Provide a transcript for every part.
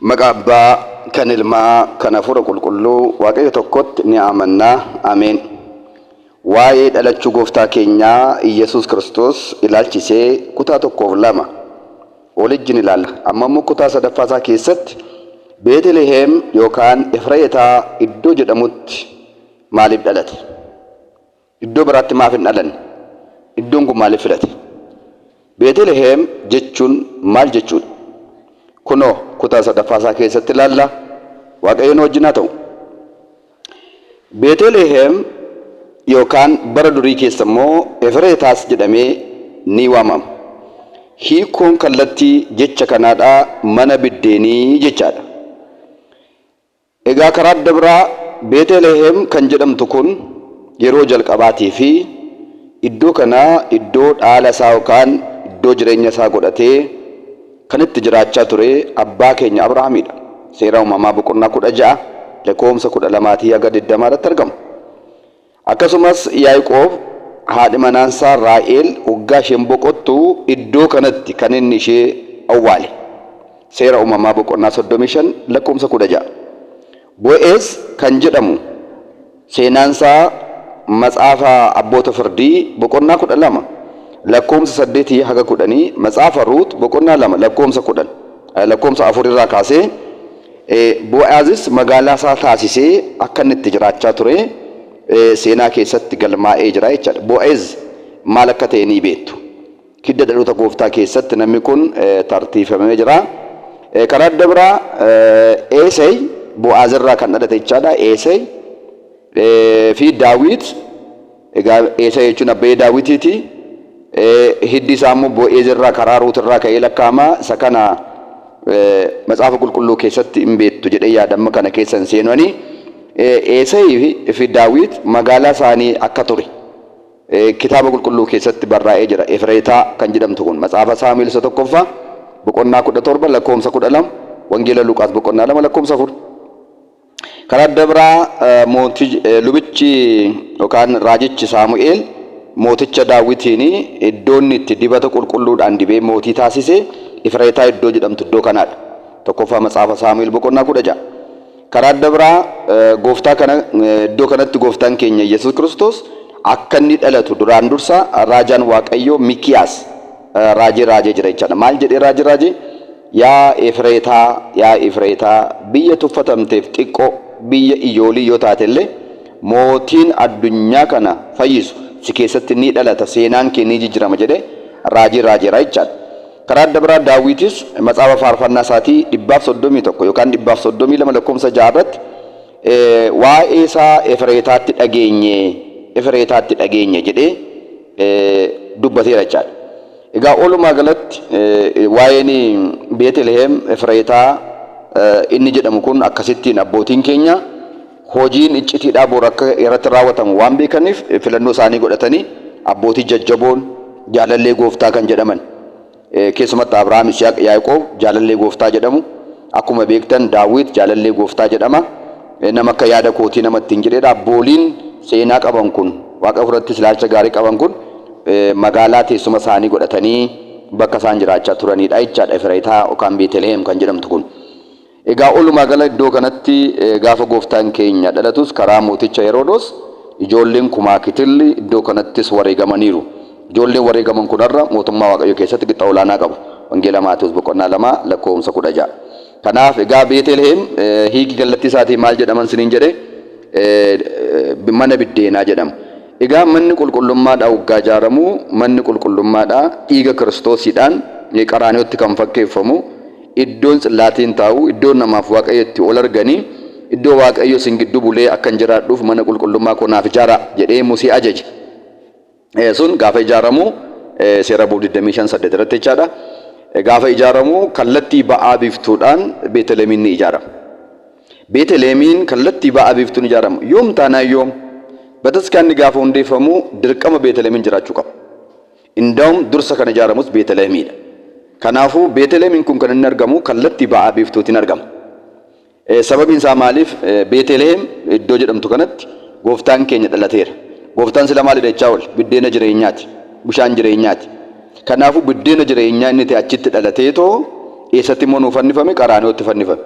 Magaabbaa kan ilmaa kan hafuura qulqulluu waaqayyo tokkotti ni amannaa. Ameen. Waa'ee dhalachuu gooftaa keenyaa Iyesuus Kiristoos ilaalchisee kutaa 1-2 waliin ilaalla. Amma immoo kutaa 3ffaa keessatti Beetlehem yookaan Efreetaa iddoo jedhamutti maaliif dhalate? Iddoo biraatti maaf hin dhalanne? Iddoon kun maaliif filate? Beetlehem jechuun maal jechuudha? Kunoo kutaa 3ffaa keessatti ilaalla. Waaqayyoon wajjin haa ta'u. Beetlehem yookaan bara durii keessa immoo Efreetaas jedhamee ni waamama. Hiikoon kallattii jecha kanaadhaa mana biddeenii jechaadha. Egaa karaa adda biraa Beetlehem kan jedhamtu kun yeroo jalqabaatii fi iddoo kanaa iddoo dhaala isaa yookaan iddoo jireenya isaa godhatee kan itti jiraachaa ture abbaa keenya Abrahaamidha. Seera uumamaa boqonnaa 16 lakkoofsa 12 hanga 20 irratti argamu. Akkasumas Yaaqoob haadhi manaansaa Raa'el waggaa isheen boqottu iddoo kanatti kan inni ishee awwaale. Seera uumamaa boqonnaa 35 lakkoofsa 16. Bo'eez kan jedhamu seenaansaa Matsaafa Abboota Firdii boqonnaa 12 lakkoofsa 8 hanga 10, Matsaafa Ruut boqonnaa 2 lakkoofsa 10 lakkoofsa 4 irraa kaasee Bo'eezis magaalaa isaa taasisee akka inni itti jiraachaa ture seenaa keessatti galmaa'ee jira jechaadha. Bo'eez maal akka ta'e ni beektu. Hidda dhaloota gooftaa keessatti namni kun tartiifamee jira. Karaa adda biraa Eesey Bo'eez irraa kan dhalate jechaadha. Eesey fi Daawit, egaa Eesey jechuun abbaa Daawitiiti. Hiddi isaa immoo Bo'eez irraa karaa Ruut irraa ka'ee lakkaa'ama. Isa kana Matsaafa Qulqulluu keessatti hin beektu jedhee yaadama kana keessa hin seenuani. Eesey fi Daawit magaalaa isaanii akka ture kitaaba qulqulluu keessatti barraa'ee jira. Efreetaa kan jedhamtu kun Matsaafa Saamu'eel 1ffaa boqonnaa 17 lakkoofsa 12, Wangeela Luqaas boqonnaa 2 lakkoofsa 4. Karaa adda biraa lubichi yookaan raajichi Saamu'eel mooticha Daawitiin iddoon itti dibata qulqulluudhaan dibee mootii taasise Efreetaa iddoo jedhamtu iddoo kanaadha. Tokkoffaa Matsaafa Saamu'eel boqonnaa 16. Karaa adda biraa gooftaa kana iddoo kanatti gooftaan keenya Iyesuus Kiristoos akka inni dhalatu duraan dursa raajaan Waaqayyoo Mikiyaas raajee jira jechaadha. Maal jedhee raajee? Yaa Efreetaa biyya tuffatamteef xiqqoo biyya Iyoolii yoo taatellee mootiin addunyaa kana fayyisu si keessatti ni dhalata, seenaan kee ni jijjiirama jedhee raajeera jechaadha. Karaa adda biraa Daawitis Matsaafa Faarfannaa isaatii 131 yookaan 132 lakkoofsa 6 irratti waa'ee isaa Efreetaatti dhageenye jedhee dubbateera jechaadha. Egaa walumaa galatti waa'een Beetlehem Efreetaa inni jedhamu kun akkasittiin abbootiin keenya hojiin iccitiidhaa bor akka irratti raawwatamu waan beekaniif filannoo isaanii godhatanii abbootii jajjaboon jaalallee gooftaa kan jedhaman. Keessumatti Abrahaam, Yisihaaq, Yaaqoob jaalallee gooftaa jedhamu. Akkuma beektan Daawit jaalallee gooftaa jedhama. Nama akka yaada kootii namatti hin jedheedha. Abbooliin seenaa qaban kun Waaqa furattis ilaalcha gaarii qaban kun magaalaa teessuma isaanii godhatanii bakka isaan jiraachaa turanidha jechaadha. Efreetaa yookaan Beetlehem kan jedhamtu kun. Egaa walumaa gala iddoo kanatti gaafa gooftaan keenya dhalatus karaa mooticha Heroodis ijoolleen kumaa kitilli iddoo kanattis wareegamaniiru. Ijoolleen wareegaman kunarra mootummaa Waaqayyoo keessatti qixxa olaanaa qabu. Wangeela Maatewos boqonnaa 2 lakkoofsa 16. Kanaaf egaa Beetlehem hiiki kallattii isaatii maal jedhaman siniin jedhee mana biddeenaa jedhama. Egaa manni qulqullummaadhaa waggaa ijaaramu manni qulqullummaadhaa dhiiga Kiristoosiidhaan qaraaniyotti kan fakkeeffamu iddoon xillaatiin taa'u iddoon namaaf Waaqayyo itti ol arganii iddoo Waaqayyo sin gidduu bulee akka hin jiraadhuuf mana qulqullummaa kanaaf ijaara jedhee Musee ajaje. Sun gaafa ijaaramu seera buu 25:8 irratti jechaadha. Gaafa ijaaramu kallattii ba'aa biiftuudhaan Beetlehemiin ni ijaarama. Beetlehemiin kallattii ba'aa biiftuun ijaarama. Yoom taanaan yoom bataskaanni gaafa hundeeffamu dirqama Beetlehemiin jiraachuu qaba. Indaa'um dursa kan ijaaramus Beetlehemiidha. Kanaafuu Beetlehemiin kun kan inni argamu kallattii ba'aa biiftuutiin argama. Sababiin isaa maaliif? Beetlehem iddoo jedhamtu kanatti gooftaan keenya dhalateera. Gooftaan sila maalidha jechaa oole? Biddeena jireenyaati, bishaan jireenyaati. Kanaafuu biddeena jireenyaa inni ta'e achitti dhalateetoo eessatti immoo nuuf fannifame qaraaniyooti fannifame.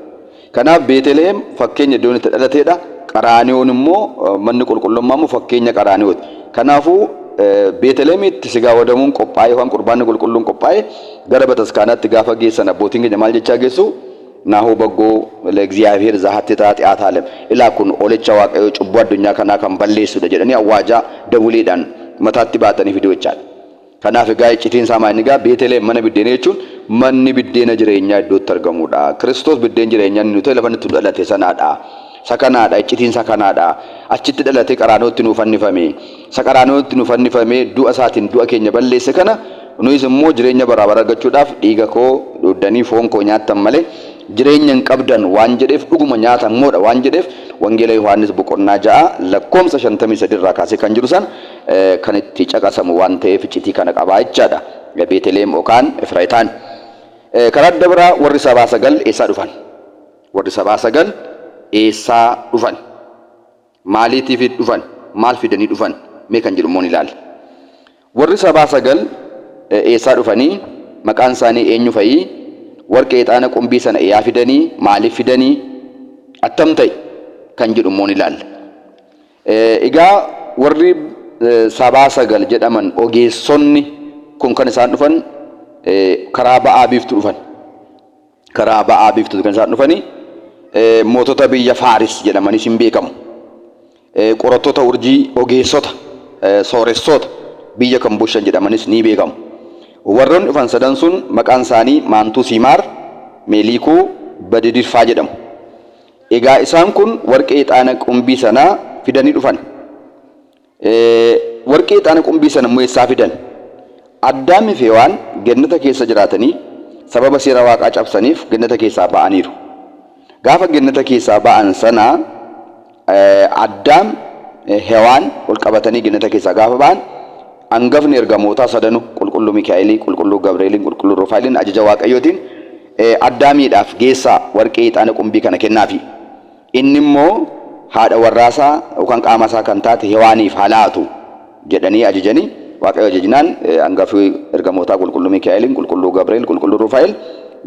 Kanaaf Beetelehem fakkeenya iddoon itti dhalateedha. Qaraaniyoon immoo manni qulqullummaa immoo fakkeenya qaraaniyooti. Kanaafuu Beetelehemitti sigaa wadamuun qophaa'ee waan qurbaanni qulqulluun qophaa'ee gara bataskaanaatti gaafa geessan abbootiin keenya maal jechaa geessu? Naahuu baggoo ለእግዚአብሔር ዘሐቴታ ኃጢአት ዓለም ilaa kun olicha waaqayyoo cubbuu addunyaa kanaa kan balleessudha jedhanii awwaajaa dabuleedhaan mataatti baatanii fiduu jechaadha. Kanaaf egaa iccitiin isaa maal egaa Beetelehem mana biddeenaa jechuun manni biddeena jireenyaa iddootti argamudha. Kiristoos biddeen jireenyaa inni nuti lafa itti dhalate sanaadha. Sakanaadha iccitiin sakanaadha. Achitti dhalatee qaraanootti nuuf fannifame. Qaraanootti nuuf fannifame du'a isaatiin du'a keenya balleesse kana nuyis immoo jireenya bara bara argachuudhaaf dhiiga koo dhuddanii foon koo nyaattan malee jireenya hin qabdan waan jedheef dhuguma nyaatan moodha waan jedheef wangeela Yohaannis boqonnaa 6 lakkoomsa 53 irraa kaasee kan jiru san kan itti caqasamu waan ta'eef iccitii kana qabaa jechaadha. Beetelehem yookaan Efraayitaan. Karaa adda biraa warri sabaa sagal eessaa dhufan? Warri sabaa sagal eessaa dhufan? Maaliitiif dhufan? Maal fidanii dhufan? Mee kan jedhu immoo ilaalla. Warri sabaa sagal eessaa dhufanii maqaan isaanii eenyu fa'i? Warqee ixaana qumbii sana eeyyaa fidanii maaliif fidanii attam ta'e kan jedhu immoo ilaalla. Egaa warri sabaa sagal jedhaman ogeessonni kun kan isaan dhufan karaa ba'aa biiftuu dhufan. Karaa ba'aa biiftuu kan isaan dhufanii mootota biyya Faaris jedhamanis hin beekamu. Qorattoota urjii ogeessota sooressoota biyya kan bushan jedhamanis ni beekamu. Warroonni dhufan sadan sun maqaan isaanii Maantuu Siimaar, Meelikuu, Badidirfaa jedhamu. Egaa isaan kun warqee ixaana qumbii sanaa fidanii dhufan. Warqee ixaana qumbii sana immoo eessaa fidan? Addaamii fi Hewaan gannata keessa jiraatanii sababa seera Waaqaa cabsaniif gannata keessaa ba'aniiru. Gaafa gannata keessaa ba'an sana Addaam Hewaan ol qabatanii gannata keessaa gaafa ba'an angafni ergamootaa sadanu qulqulluu Mikaa'elii, qulqulluu Gabreeliin, qulqulluu Rufaa'iiliin ajaja Waaqayyootiin Addaamiidhaaf geessaa warqee ixaana qumbii kana kennaafi. Inni immoo haadha warraasaa yookaan qaama isaa kan taate Hewaaniif haa laatu jedhanii ajajanii Waaqayyo ajajnaan angafni ergamootaa qulqulluu Mikaa'eliin, qulqulluu Gabreel, qulqulluu Rufaa'eel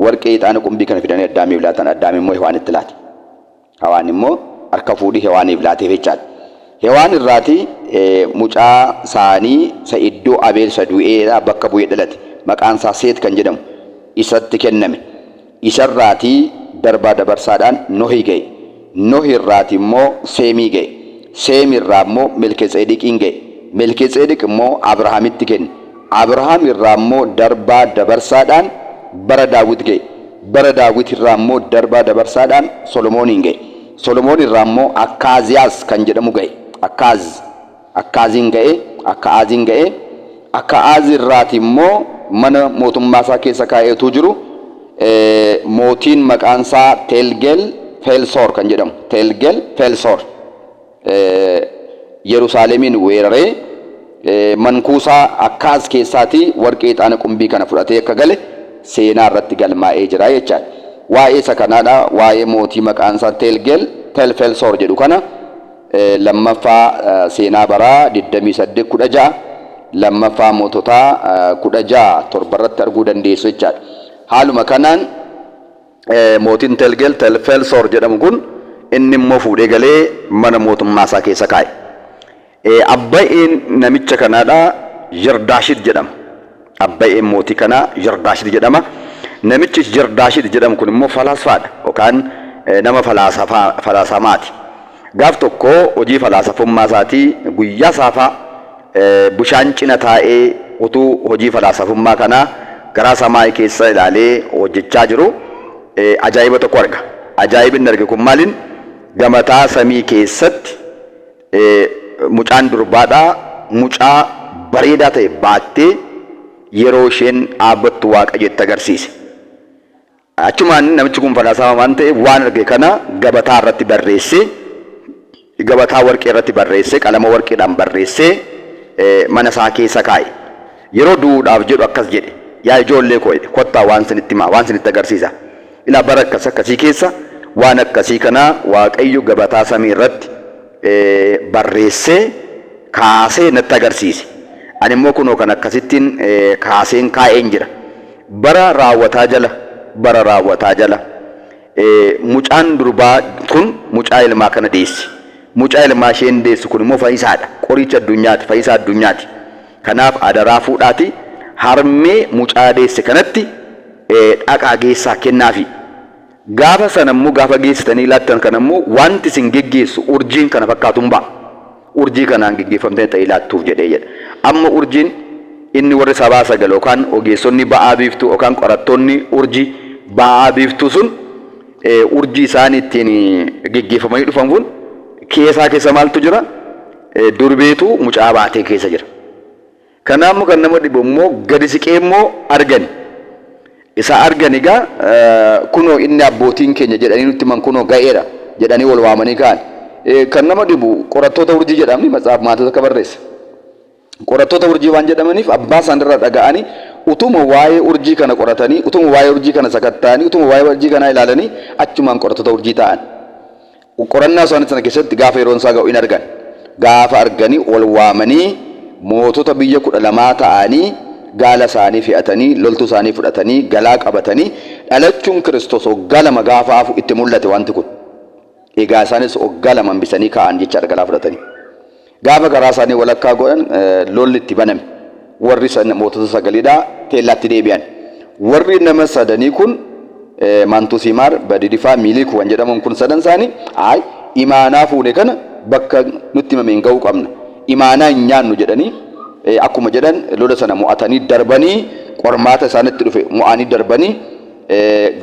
warqee ixaana qumbii kana fidanii Addaamiif laatan. Addaam immoo Hewaanitti laate. Hewaan immoo harka fuudhii Hewaaniif laateef jechaadha. Hewaan irraati mucaa isaanii isa iddoo Abeel isa du'eedhaa bakka bu'ee dhalate maqaan isaa Seet kan jedhamu isatti kenname. Isarraati darbaa dabarsaadhaan Nohi ga'e. Nohi irraati immoo Seemii ga'e. Seem irraa immoo Melkiiseedeqiin ga'e. Melkiiseedeq immoo Abrahaamitti kenne. Abrahaam irraa immoo darbaa dabarsaadhaan bara Daawit ga'e. Bara Daawit irraa immoo darbaa dabarsaadhaan Solomooniin ga'e. Solomoon irraa immoo Akkaaziyaas kan jedhamu ga'e. Akkaaziin ga'e. Akkaaziin ga'e. Akkaaz irraati immoo mana mootummaa isaa keessa kaa'eetu jiru mootiin maqaan isaa Teelgel Feelsoor kan jedhamu. Teelgel Feelsoor Yerusaalemiin weeraree mankuusaa Akkaaz keessaatii warqee ixaana qumbii kana fudhatee akka gale seenaa irratti galmaa'ee jira jechaadha. Waa'ee isa kanaadha. Waa'ee mootii maqaan isaa Teelgel Feelsoor jedhu kana lammaffaa seenaa baraa 28:16 lammaffaa moototaa 16:7 irratti arguu dandeessu jechaadha. Haaluma kanaan mootiin Teelgel Feelsoor jedhamu kun inni immoo fuudhee galee mana mootummaa isaa keessa kaa'e. Abba'een namicha kanaadha Yardaashit jedhama. Abba'een mootii kanaa Yardaashit jedhama. Namichi Yardaashit jedhamu kun immoo falaasafaadha yookaan nama falaasamaati. Gaaf tokko hojii falaasafummaa isaatii guyyaa saafaa bishaan cina taa'ee utuu hojii falaasafummaa kanaa garaa samaa keessa ilaalee hojjechaa jiru ajaa'iba tokko arga. Ajaa'ibni arge kun maaliin? Gamataa samii keessatti mucaan durbaadhaa mucaa bareedaa ta'e baattee yeroo isheen dhaabbattu Waaqayyotti agarsiise. Achumaan namichi kun falaasama waan ta'eef waan arge kana gabataa irratti barreessee gabataa warqee irratti barreessee qalama warqeedhaan barreessee mana isaa keessa kaa'e. Yeroo du'uudhaaf jedhu akkas jedhe. Yaa ijoollee koo kottaa waan isinitti himaa waan isinitti agarsiisa. Ilaa bara akkasii keessa waan akkasii kana Waaqayyo gabataa samii irratti barreessee kaasee natti agarsiise. Ani immoo kunoo kan akkasittiin kaaseen kaa'een jira. Bara raawwataa jala bara raawwataa jala. Mucaan durbaa kun mucaa ilmaa kana deessi. Mucaa ilmaa isheen deessu kun immoo fayyisaadha. Qoricha addunyaati, fayyisaa addunyaati. Kanaaf adaraa fuudhaati harmee mucaa deesse kanatti dhaqaa geessaa kennaafi. Gaafa sana immoo gaafa geessitanii laattan kana immoo wanti isin geggeessu urjiin kana fakkaatuun ba'a. Urjii kanaan geggeeffamtee ta'e laattuuf jedhee jedha. Amma urjiin inni warri sabaa sagal yookaan ogeessonni ba'aa biiftuu yookaan qorattoonni urjii ba'aa biiftuu sun urjii isaan ittiin geggeeffamanii dhufan kun keessa maaltu jira? Durbeetu mucaa baatee keessa jira. Kanaafuu kan nama dhibu immoo gadi siqee immoo argani. Isa argani egaa kunoo inni abbootiin keenya jedhanii nutti man kunoo ga'eera jedhanii wal waamanii ka'an. Kan nama dhibu qorattoota urjii jedhamni matsaaf maatota akka barreessa. Qorattoota urjii waan jedhamaniif abbaa isaanirraa dhaga'anii utuma waa'ee urjii kana qoratanii, utuma waa'ee urjii kana sakatta'anii, utuma waa'ee urjii kana ilaalanii achumaan qorattoota urjii ta'an. Qorannaa isaanii sana keessatti gaafa yeroon isaa ga'u in argan. Gaafa arganii wal waamanii mootota biyya 12 ta'anii gaala isaanii fe'atanii, loltuu isaanii fudhatanii, galaa qabatanii dhalachuun Kiristoos waggaa 2 gaafa hafu itti mul'ate wanti kun. Egaa isaanis waggaa 2 hambisanii ka'an jechaadha galaa fudhatanii. Gaafa garaa isaanii walakkaa godhan lolli itti baname. Warri mootota sagaliidhaa teellaatti deebi'an. Warri nama sadanii kun Mantusimaar, Badidifaa, Miiliku waan jedhaman kun sadan isaanii imaanaa fuune kana bakka nutti himameen ga'uu qabna. Imaanaa hin nyaannu jedhanii akkuma jedhan lola sana mo'atanii darbanii qormaata isaanitti dhufe mo'anii darbanii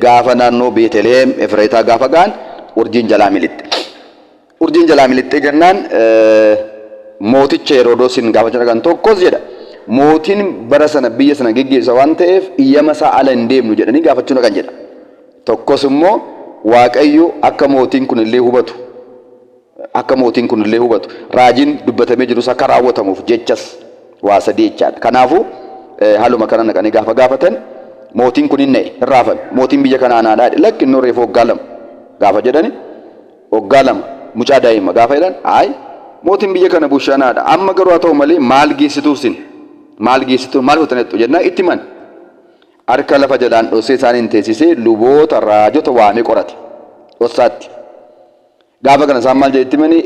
gaafa naannoo Beetelehem Efreetaa gaafa ga'an urjiin jalaa militte. Urjiin jalaa militte jennaan mooticha Heroodoosin gaafa jedhan tokkos jedha. Mootiin bara sana biyya sana geggeessa waan ta'eef iyyama isaa ala hin deemnu jedhanii gaafachuu dhaqan jedha. Tokkos immoo Waaqayyo akka mootiin kun illee hubatu. Akka mootiin kun illee hubatu. Raajiin dubbatamee jirus akka raawwatamuuf jechas waa sadii jechaadha. Kanaafuu haaluma kana naqanii gaafa gaafatan mootiin kun hin na'e irraafame. Mootiin biyya kanaa naadhaa lakki inni reefu waggaa 2 gaafa jedhani waggaa 2 mucaa daa'ima gaafa jedhan mootiin biyya kana bushaanaadha. Amma garuu haa ta'u malee maal geessituuf sin? Maal geessituu maal hotanettu jennaa itti man. Harka lafa jalaan dhossee isaaniin teessisee luboota raajota waamee qorate. Dhossaatti. Gaafa kana isaan maal jedhetti mani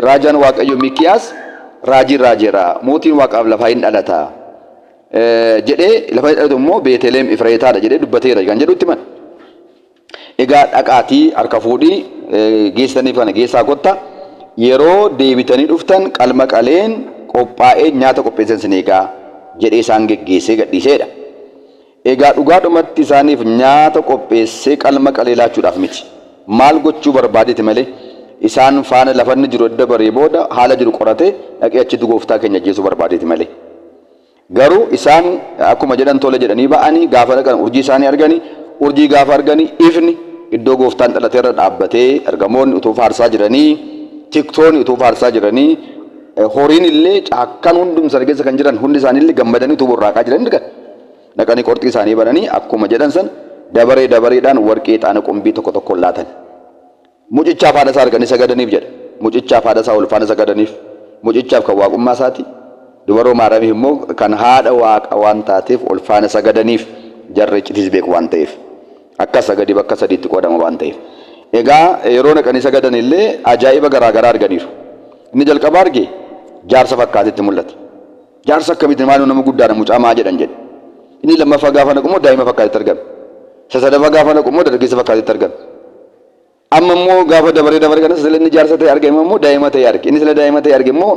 raajaan Waaqayyo Mikiyaas raajiin raajeera. Mootiin Waaqaaf lafaa hin dhalata. Jedhee lafa dhalatu immoo Beetelehem Efreetaadha jedhee dubbateera kan jedhu itti man. Egaa dhaqaatii harka fuudhii geessaniif kana geessaa gotta. Yeroo deebitanii dhuftan qalma qaleen qophaa'ee nyaata qopheessan sin egaa jedhee isaan geggeessee gadhiiseedha. Egaa dhugaadhumatti isaaniif nyaata qopheessee qalma qalee laachuudhaaf miti. Maal gochuu barbaadeeti malee isaan faana lafanni jiru edda baree booda haala jiru qorate dhaqee achitti gooftaa keenya ajjeesuu barbaadeeti malee. Garuu isaan akkuma jedhan tole jedhanii ba'anii gaafa dhaqan urjii isaanii arganii urjii gaafa arganii ifni iddoo gooftaan dhalateerra dhaabbatee ergamoonni utuu faarsaa jiranii tiktoonni utuu faarsaa jiranii horiin illee caakkan hundum sana keessa kan jiran hundi isaanii illee gammadanii utuu burraaqaa jiran argan. Dhaqanii qorxii isaanii bananii akkuma jedhan san dabareedhaan warqee ixaana qumbii tokko laatan. Mucichaaf haadha isaa arganii sagadaniif jedha. Mucichaaf haadha isaa ulfaana sagadaniif. Mucichaaf kan waaqummaa isaati. Dubaroo Maariyaamiif immoo kan haadha waaqa waan taateef ulfaana sagadaniif jarri iccitis beeku waan ta'eef. Akka sagadii bakka sadiitti qoodama waan ta'eef. Egaa yeroo dhaqanii sagadan illee ajaa'iba garaagaraa arganiiru. Inni jalqaba arge jaarsa fakkaatetti mul'ate. Jaarsa akkamitti maal nama guddaadha mucaa maa jedhan jedhe. Inni lammaffaa gaafa naqu immoo daa'ima fakkaatetti argame. Sadaffaa gaafa naqu immoo dargaggeessa fakkaatetti argame. Amma immoo gaafa dabaree kana sila inni jaarsa ta'e arge immoo daa'ima ta'e arge. Inni sila daa'ima ta'e arge immoo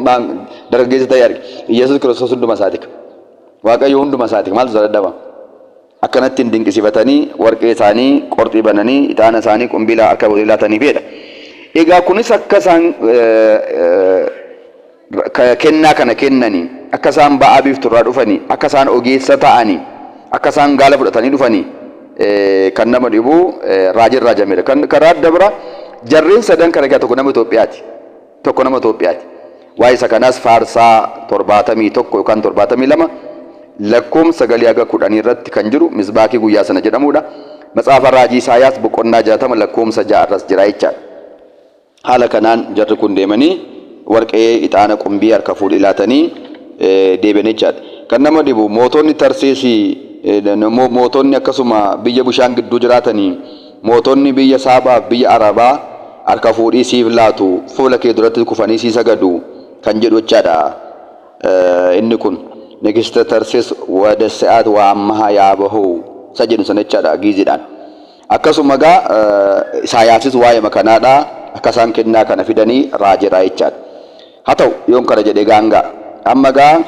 dargaggeessa ta'e arge. Yesuus Kiristoos hunduma isaati. Waaqayyo hunduma isaati. Maaltu dadhabama? Akkanatti dinqisiifatanii warqee isaanii qorxii bananii ixaana isaanii qumbiilaa akka laatanii fedha. Egaa kunis akka isaan kennaa kana kennanii akka isaan ba'aa biifturraa dhufanii akka isaan ogeessa ta'anii akka isaan gaala fudhatanii dhufanii kan nama dhibu raajin raajameedha. Kan karaa adda bira jarreen sadan kana egaa tokko nama Itoophiyaati. Tokko nama Itoophiyaati. Waa'ee isa kanaas faarsaa 71 yookaan 72 lakkoofsa 9 irratti kan jiru misbaakii guyyaa sana jedhamudha. Matsaafa raajii Isaayaas boqonnaa 60 lakkoofsa 6 irratti jira jechaadha. Haala kanaan jarri kun deemanii warqee ixaana qumbii harka fuudhii laatanii deebi'anii jechaadha. Kan nama dhibu mootonni Tarseesii mootonni akkasuma biyya bishaan gidduu jiraatanii mootonni biyya Saabaa biyya Arabaa harka fuudhii siif laatu fuula kee duratti kufanii sii sagadu kan jedhu jechaadha. Inni kun Nigiste Tarsis wada sa'aat waa ammaa yaabahu sajjinu sana jechaadha giiziidhaan. Akkasuma gaa Isaayaasis waa'ee makanaadha akka isaan kennaa kana fidanii raajiraa jechaadha. Haa ta'u yoon kana jedhee gaanga amma gaa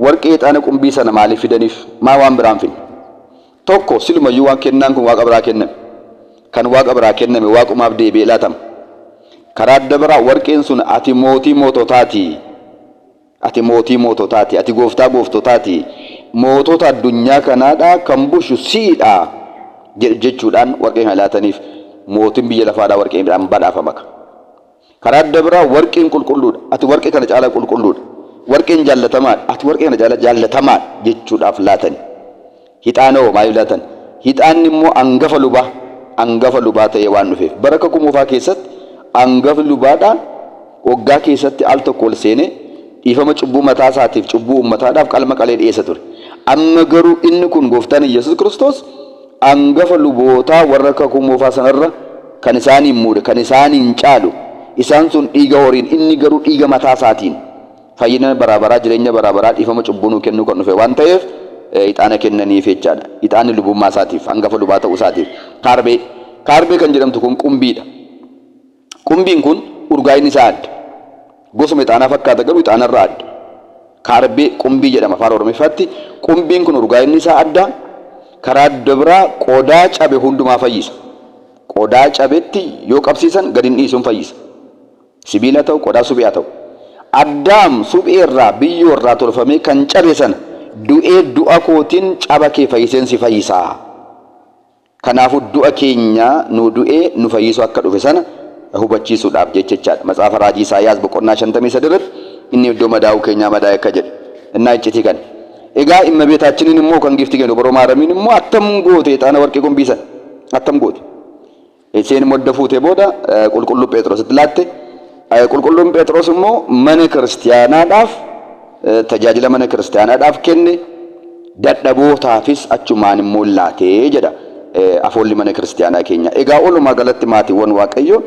warqee ixaana qumbii sana maaliif fidaniif maa waan biraan finne tokko silumayyuu waan kennaan kun waaqa biraa kenname kan waaqa biraa kenname waaqumaaf deebi'ee laatama. Karaa adda biraa warqeen sun ati mootii moototaati ati mootii moototaati ati gooftaa gooftotaati mootota addunyaa kanaadha kan bushu siidha jechuudhaan warqeen halaataniif mootiin biyya lafaadhaa warqeen badhaafama. Karaa adda biraa warqeen qulqulluudha ati warqee kana caalaa qulqulluudha warqeen jaallatamaadha ati warqee kana caalaa jaallatamaadha jechuudhaaf laatani. Hixaanoo maaliif laatan? Hixaanni immoo hangafa lubaa ta'ee waan dhufeef baraka kumuufaa keessatti hangafa lubaadha waggaa keessatti al tokko ol seenee dhiifama cubbuu mataa isaatiif cubbuu uummataadhaaf qalma qalee dhiyeessa ture. Amma garuu inni kun gooftaan Yesuus Kiristoos hangafa lubootaa warra kumuufaa sanarra kan isaaniin muude kan isaaniin caalu isaan sun dhiiga horiin inni garuu dhiiga mataa isaatiin fayyina baraabaraa jireenya baraabaraa dhiifama cubbuu nuu kennuu kan dhufe waan ta'eef ixaana kennaniif jechaadha. Ixaanni lubummaa isaatiif hangafa lubaa ta'uu isaatiif kaarbee kan jedhamtu kun qumbiidha. Qumbiin kun urgaa'inni isaa adda. Gosuma ixaanaa fakkaata garuu ixaanarraa adda. Kaarbee qumbii jedhama afaan Oromoofaatti. Qumbiin kun urgaa'inni isaa adda. Karaa adda biraa qodaa cabe hundumaa fayyisa. Qodaa cabetti yoo qabsiisan gadi hin dhiisuun fayyisa. Sibiila ta'u qodaa suphee ta'u. Addaam suphee irraa biyyoo irraa tolfamee kan cabe sana du'ee du'a kootiin caba kee fayyiseen si fayyisaa. Kanaafuu du'a keenya nu du'ee nu fayyisu akka dhufe sana hubachiisuudhaaf jechaadha. Matsaafa raajii Isaayyaas boqonnaa 53 irratti inni iddoo madaa'uu keenyaa madaa'e akka jedhe innaa iccitii kan. Egaa imma beetaachiniin immoo kan gifti kennu Obbo Maaramiin immoo attam goote ixaana warqee qumbiisan attam goote. Isheen immoo adda fuutee booda qulqulluu Phexrositti laatte. Qulqulluun Phexros immoo mana kiristaanaadhaaf tajaajila mana kiristaanaadhaaf kenne dadhabootaafis achumaan immoo laatee jedha afoolli mana kiristaanaa keenya. Egaa walumaa galatti maatiiwwan Waaqayyo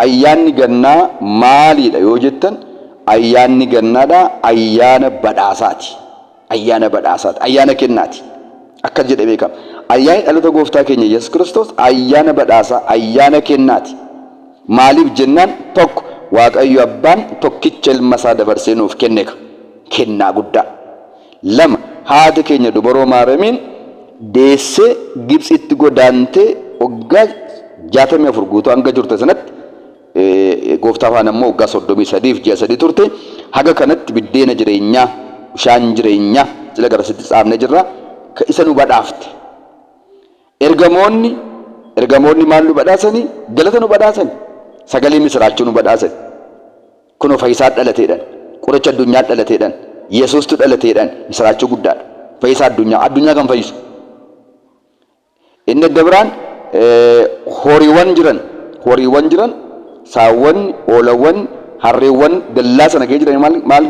ayyaanni gannaa maaliidha yoo jettan ayyaanni gannaadha ayyaana badhaasaati. Ayyaana badhaasaati ayyaana kennaati akka jedhe beekama. Ayyaanni dhalata gooftaa keenya Yesuus Kiristoos ayyaana badhaasaa ayyaana kennaati. Maaliif jennaan tokko Waaqayyo abbaan tokkicha ilma isaa dabarsee nuuf kenne kennaa guddaa. Lama haati keenya dubaroo Maaramiin deessee Gibxitti godaantee waggaa 64 guutuu hanga turte sanatti gooftaa afaan ammoo waggaa 33 fi ji'a 3 turte. Haga kanatti biddeena jireenyaa bishaan jireenyaa sila garasitti tsaafne jirra isa nu badhaafte. Ergamoonni maal nu badhaasanii? Galata nu badhaasanii. Sagalee misiraachuu nu badhaasanii. Kunoo fayyisaa dhalateedhaan qoricha addunyaa dhalateedhaan Yesuustu dhalateedhaan misiraachuu guddaadha. Fayyisaa addunyaa kan fayyisu. Inni adda biraan horiiwwan jiran saawwan hoolawwan harreewwan dallaa sana keessa jiran maal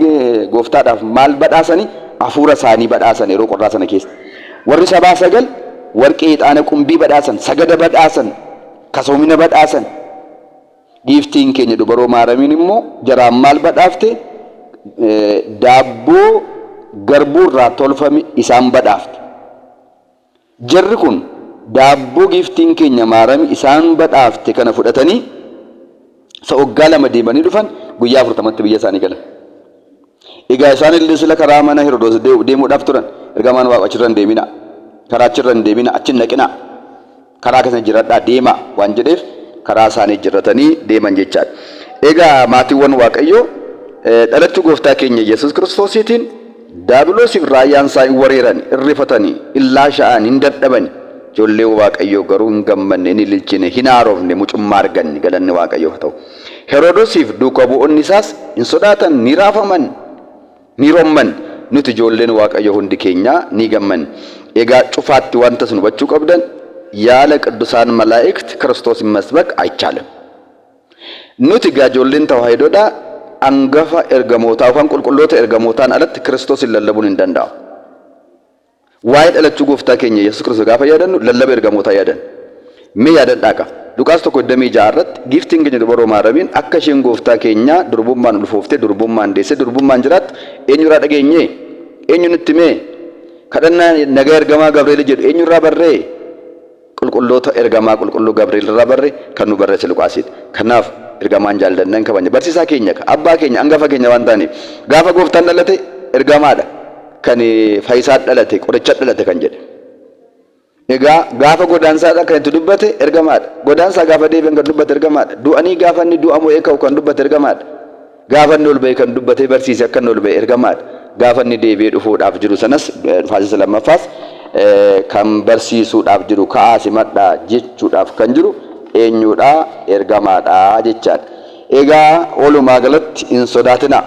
gooftaadhaaf maal badhaasanii hafuura isaanii badhaasan yeroo qorraa sana keessa. Warri sabaa sagal warqee ixaana qumbii badhaasan sagada badhaasan kasoomina badhaasan. Giftiin keenya dubaroo Maaramiin immoo jaraan maal badhaafte daabboo garbuu irraa tolfame isaan badhaafte. Jarri kun daabboo giftiin keenya Maarami isaan badhaafte kana fudhatanii waggaa 2 deemanii dhufan guyyaa 40tti biyya isaanii galan. Egaa isaan illee sila karaa mana Herodoos deemuudhaaf turan ergamaan Waaqa achirran deemina karaa achirran deemina achin naqina karaa kana jiradhaa deema waan jedheef karaa isaanii jirratanii deeman jechaadha. Egaa maatiiwwan Waaqayyo dhalachuu gooftaa keenya Yesuus Kiristoosiitiin daabiloosiif raayyaan isaa hin wareeran irrifatanii illaa sha'an hin dadhaban. Ijoollee Waaqayyo garuu hin gammanne hin ililchine hin haarofne mucummaa arganne galanni Waaqayyo haa ta'u. Heroodosiif duuka bu'oonni isaas hin sodaatan ni raafaman ni romman. Nuti ijoolleen Waaqayyo hundi keenya ni gammanne. Egaa cufaatti wanta sun hubachuu qabdan yaala ቅዱሳን መላእክት ክርስቶስን መስበክ አይቻልም። nuti ijoolleen tawaahidoodha angafa ergamootaa yookaan qulqulloota ergamootaan alatti Kiristoos lallabuun hin danda'u. waa'ee dhalachuu gooftaa keenya Yesuus Kiristoos gaafa yaadannu lallaba ergamootaa yaadan. Mee yaadadhaa qaba. Luqaas 1:6 irratti giiftiin keenya dubaroo Maaramiin akka isheen gooftaa keenya durbummaan ulfooftee durbummaan deessee durbummaan jiraattu eenyurraa dhageenye? Eenyu nutti mee? Kadhannaa nagaa ergamaa Gabri'eel jedhu eenyurraa barree? Qulqulloota ergamaa qulqulluu Gabri'eel irraa barree kan nu barreesse Luqaasidha. Kanaaf ergamaan jaallannan kabanya. Barsiisaa keenya abbaa keenya hangafa keenya waan ta'aniif gaafa gooftaan dhalate ergamaadha. Kan Faayisaa dhalate qoricha dhalate kan jedhe. Egaa gaafa godaansaadha kan itti dubbate ergamaadha. Godaansaa gaafa deebi'an kan dubbate ergamaadha. Du'anii gaafa inni du'a mo'ee ka'u kan dubbate ergamaadha. Gaafa inni ol ba'e kan dubbate barsiise akka inni ol ba'e ergamaadha. Gaafa inni deebi'ee dhufuudhaaf jiru sanas faasisa lammaffaas kan barsiisuudhaaf jiru ka'aa simadhaa jechuudhaaf kan jiru eenyuudha? Ergamaadha jechaadha. Egaa walumaa galatti hin sodaatinaa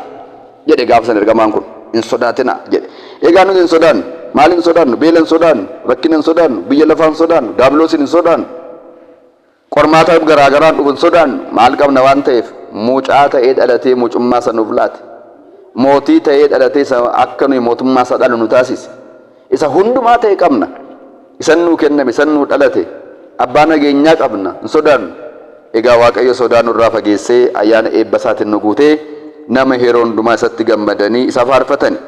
jedhe gaafa san ergamaan kun. Hin sodaatinaa jedhe. Egaa nuti hin sodaannu. Maal hin sodaannu? Beela hin sodaannu. Rakkina hin sodaannu. Biyya lafaa hin sodaannu. Daabiloosin hin sodaannu. Qormaata garaagaraan dhufu hin sodaannu. Maal qabna waan ta'eef mucaa ta'ee dhalatee mucummaa isa nuuf laate. Mootii ta'ee dhalatee akka nuyi mootummaa isaa dhalu nu taasise. Isa hundumaa ta'e qabna. Isan nuu kenname, isan nuu dhalate. Abbaa nageenyaa qabna. Hin sodaannu. Egaa Waaqayyo sodaa nurraa fageessee ayyaana eebba isaatiin nu guutee nama yeroo hundumaa isatti gammadanii isa faarfatani.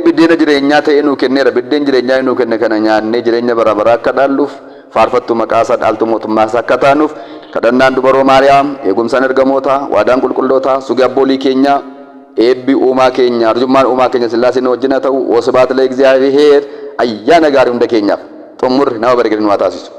Biddeena jireenyaa ta'ee nuu kenneera. Biddeen jireenyaa nuu kenne kana nyaannee jireenya bara baraa akka dhaalluuf faarfattu maqaa isaa dhaaltu mootummaa isaa akka taanuuf kadhannaan dubaroo Maariyaam eegumsaan ergamootaa waadaan qulqullootaa sugi abboolii keenyaa eebbi uumaa keenya arjummaan uumaa keenya Sillaaseen wajjin haa ta'u. Wosbaat ለእግዚአብሔር ayyaana gaarii hunda keenyaaf xumurri nama bareedina waa taasisu.